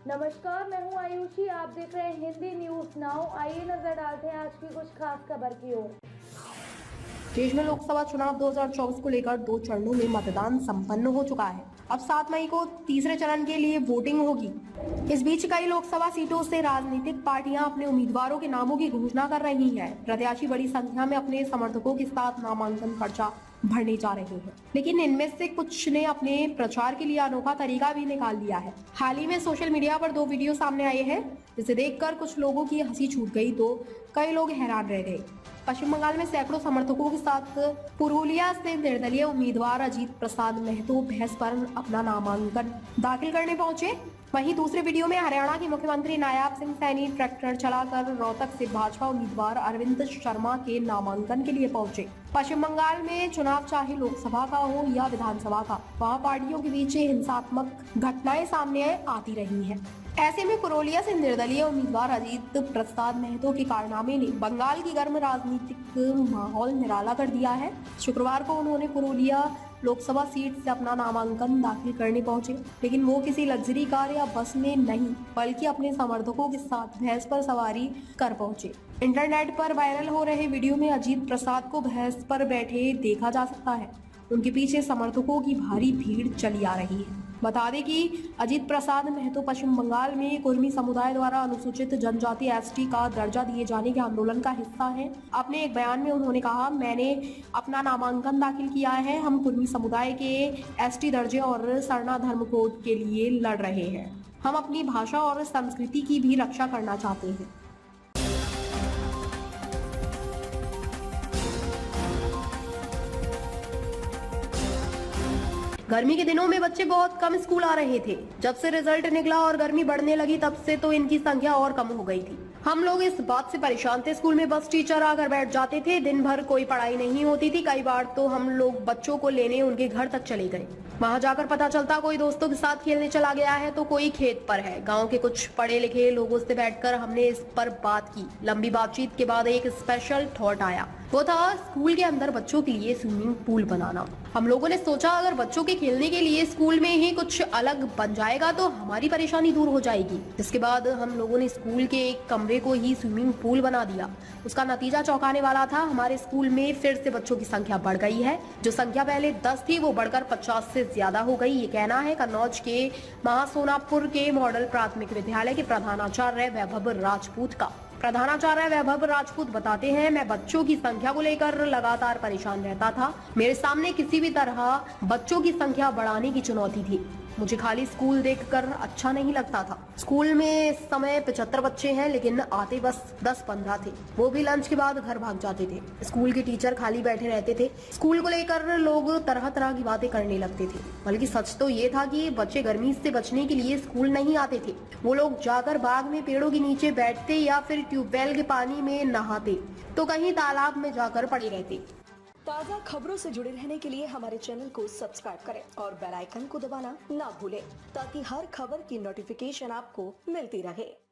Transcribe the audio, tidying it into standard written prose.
नमस्कार, मैं हूं आयुषी। आप देख रहे हैं हिंदी न्यूज नाउ। आइए नजर डालते हैं आज की कुछ खास खबर की ओर। देश में लोकसभा चुनाव 2024 को लेकर 2 चरणों में मतदान संपन्न हो चुका है। अब 7 मई को तीसरे चरण के लिए वोटिंग होगी। इस बीच कई लोकसभा सीटों से राजनीतिक पार्टियां अपने उम्मीदवारों के नामों की घोषणा कर रही हैं। प्रत्याशी बड़ी संख्या में अपने समर्थकों के साथ नामांकन पर्चा भरने जा रहे हैं, लेकिन इनमें से कुछ ने अपने प्रचार के लिए अनोखा तरीका भी निकाल लिया है। हाल ही में सोशल मीडिया पर 2 वीडियो सामने आए हैं, जिसे देखकर कुछ लोगों की हंसी छूट गई तो कई लोग हैरान रह गए। पश्चिम बंगाल में सैकड़ों समर्थकों के साथ पुरुलिया से निर्दलीय उम्मीदवार अजीत प्रसाद महतो भैंस पर अपना नामांकन दाखिल करने पहुंचे। वहीं दूसरे वीडियो में हरियाणा के मुख्यमंत्री नायाब सिंह सैनी ट्रैक्टर चलाकर रोहतक से भाजपा उम्मीदवार अरविंद शर्मा के नामांकन के लिए पहुंचे। पश्चिम बंगाल में चुनाव चाहे लोकसभा का हो या विधानसभा का, वहां पार्टियों के बीच हिंसात्मक घटनाएं सामने आती रही हैं। ऐसे में पुरुलिया से निर्दलीय उम्मीदवार अजीत प्रसाद महतो के कारनामे ने बंगाल की गर्म राजनीतिक माहौल निराला कर दिया है। शुक्रवार को उन्होंने पुरुलिया लोकसभा सीट से अपना नामांकन दाखिल करने पहुंचे, लेकिन वो किसी लग्जरी कार या बस में नहीं, बल्कि अपने समर्थकों के साथ भैंस पर सवारी कर पहुंचे। इंटरनेट पर वायरल हो रहे वीडियो में अजीत प्रसाद को भैंस पर बैठे देखा जा सकता है। उनके पीछे समर्थकों की भारी भीड़ चली आ रही है। बता दें कि अजीत प्रसाद महतो पश्चिम बंगाल में कुर्मी समुदाय द्वारा अनुसूचित जनजाति एसटी का दर्जा दिए जाने के आंदोलन का हिस्सा हैं। अपने एक बयान में उन्होंने कहा, मैंने अपना नामांकन दाखिल किया है। हम कुर्मी समुदाय के एसटी दर्जे और सरना धर्म कोड के लिए लड़ रहे हैं। हम अपनी भाषा और संस्कृति की भी रक्षा करना चाहते हैं। गर्मी के दिनों में बच्चे बहुत कम स्कूल आ रहे थे। जब से रिजल्ट निकला और गर्मी बढ़ने लगी, तब से तो इनकी संख्या और कम हो गई थी। हम लोग इस बात से परेशान थे। स्कूल में बस टीचर आकर बैठ जाते थे, दिन भर कोई पढ़ाई नहीं होती थी। कई बार तो हम लोग बच्चों को लेने उनके घर तक चले गए। वहां जाकर पता चलता कोई दोस्तों के साथ खेलने चला गया है तो कोई खेत पर है। गांव के कुछ पढ़े लिखे लोगों से बैठकर हमने इस पर बात की। लंबी बातचीत के बाद एक स्पेशल थॉट आया, वो था स्कूल के अंदर बच्चों के लिए स्विमिंग पूल बनाना। हम लोगों ने सोचा, अगर बच्चों के खेलने के लिए स्कूल में ही कुछ अलग बन जाएगा तो हमारी परेशानी दूर हो जाएगी। इसके बाद हम लोगों ने स्कूल के एक कमरे को ही स्विमिंग पूल बना दिया। उसका नतीजा चौंकाने वाला था। हमारे स्कूल में फिर से बच्चों की संख्या बढ़ गई है। जो संख्या पहले 10 थी वो बढ़कर 50 से ज्यादा हो गई। ये कहना है कन्नौज के महासोनापुर के मॉडल प्राथमिक विद्यालय के प्रधानाचार्य वैभव राजपूत का। प्रधानाचार्य वैभव राजपूत बताते हैं, मैं बच्चों की संख्या को लेकर लगातार परेशान रहता था। मेरे सामने किसी भी तरह बच्चों की संख्या बढ़ाने की चुनौती थी। मुझे खाली स्कूल देखकर अच्छा नहीं लगता था। स्कूल में इस समय 75 बच्चे हैं, लेकिन आते बस 10-15 थे। वो भी लंच के बाद घर भाग जाते थे। स्कूल के टीचर खाली बैठे रहते थे। स्कूल को लेकर लोग तरह तरह की बातें करने लगते थे। बल्कि सच तो ये था कि बच्चे गर्मी से बचने के लिए स्कूल नहीं आते थे। वो लोग जाकर बाग में पेड़ों के नीचे बैठते या फिर ट्यूबवेल के पानी में नहाते, तो कहीं तालाब में जाकर पड़े रहते। ताज़ा खबरों से जुड़े रहने के लिए हमारे चैनल को सब्सक्राइब करें और बेल आइकन को दबाना ना भूलें, ताकि हर खबर की नोटिफिकेशन आपको मिलती रहे।